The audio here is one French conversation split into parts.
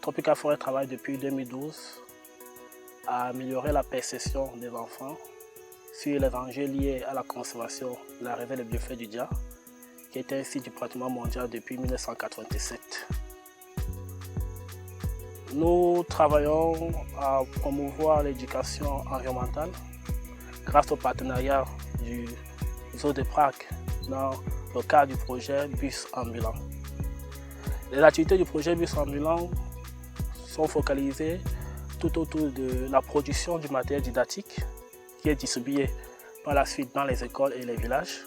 Tropical Forest travaille depuis 2012 à améliorer la perception des enfants sur les enjeux liés à la conservation de la réserve de biosphère du Dja, qui est un site du patrimoine mondial depuis 1997. Nous travaillons à promouvoir l'éducation environnementale grâce au partenariat du Zoo de Prague dans le cadre du projet Bus Ambulant. Les activités du projet Bus Ambulant sont focalisées tout autour de la production du matériel didactique qui est distribué par la suite dans les écoles et les villages.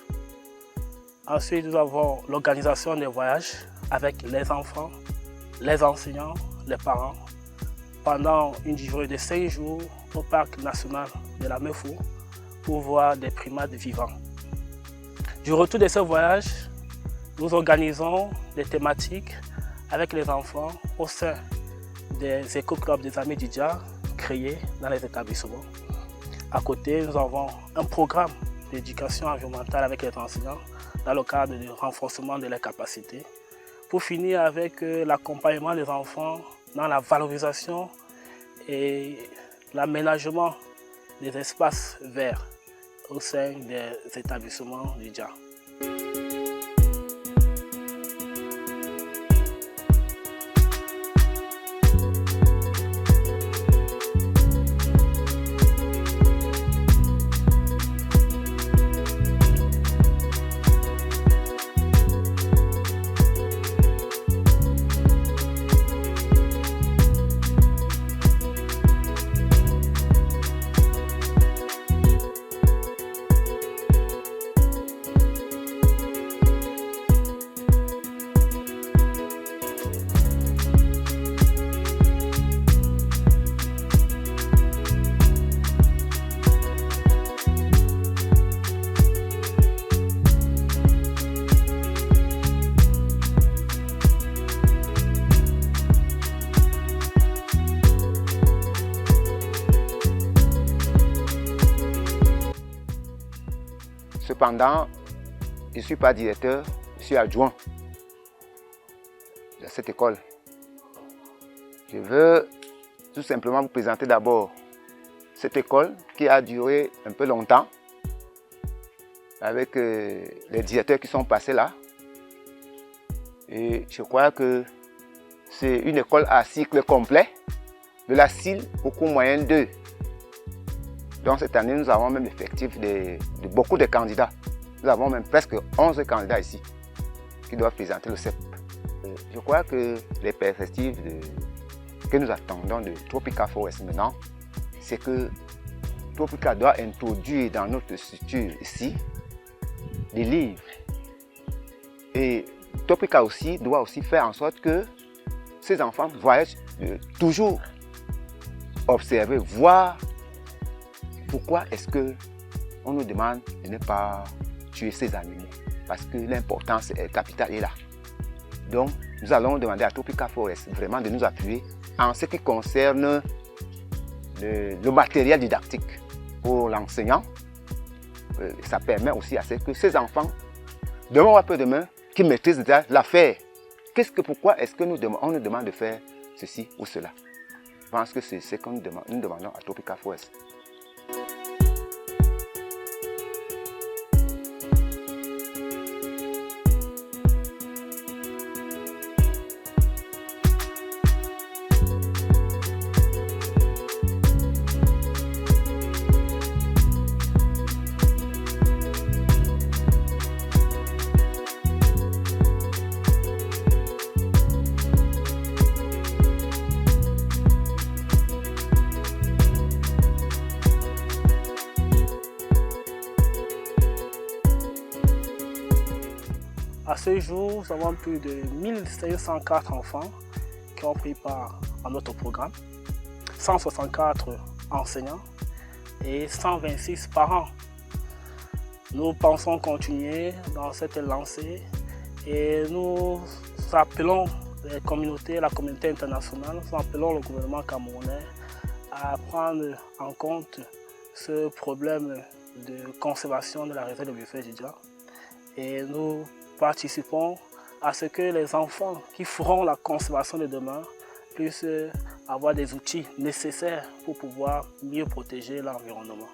Ensuite, nous avons l'organisation des voyages avec les enfants, les enseignants, les parents, pendant une durée de 5 jours au parc national de la Mefou pour voir des primates vivants. Du retour de ce voyage, nous organisons des thématiques avec les enfants au sein des éco-clubs des Amis du Dja créés dans les établissements. À côté, nous avons un programme d'éducation environnementale avec les enseignants dans le cadre du renforcement de leurs capacités. Pour finir avec l'accompagnement des enfants dans la valorisation et l'aménagement des espaces verts au sein des établissements du Dja. Cependant, je ne suis pas directeur, je suis adjoint de cette école. Je veux tout simplement vous présenter d'abord cette école qui a duré un peu longtemps avec les directeurs qui sont passés là. Et je crois que c'est une école à cycle complet, de la CIL au cours moyen 2. Donc cette année, nous avons même l'effectif de beaucoup de candidats. Nous avons même presque 11 candidats ici qui doivent présenter le CEP. Je crois que les perspectives que nous attendons de Tropical Forest maintenant, c'est que Tropical doit introduire dans notre structure ici des livres. Et Tropical aussi doit aussi faire en sorte que ces enfants voyagent toujours observer, voir pourquoi est-ce qu'on nous demande de ne pas tuer ces animaux. Parce que l'importance capitale est là. Donc, nous allons demander à Tropical Forest vraiment de nous appuyer en ce qui concerne le matériel didactique pour l'enseignant. Ça permet aussi à ce que ces enfants, demain ou après-demain, qui maîtrisent déjà l'affaire. Pourquoi est-ce que on nous demande de faire ceci ou cela? Je pense que c'est ce que nous demandons à Tropical Forest. À ce jour, nous avons plus de 1504 enfants qui ont pris part à notre programme, 164 enseignants et 126 parents. Nous pensons continuer dans cette lancée et nous appelons la communauté internationale, nous appelons le gouvernement camerounais à prendre en compte ce problème de conservation de la réserve de biosphère du Dja. Et nous participons à ce que les enfants qui feront la conservation de demain puissent avoir des outils nécessaires pour pouvoir mieux protéger l'environnement.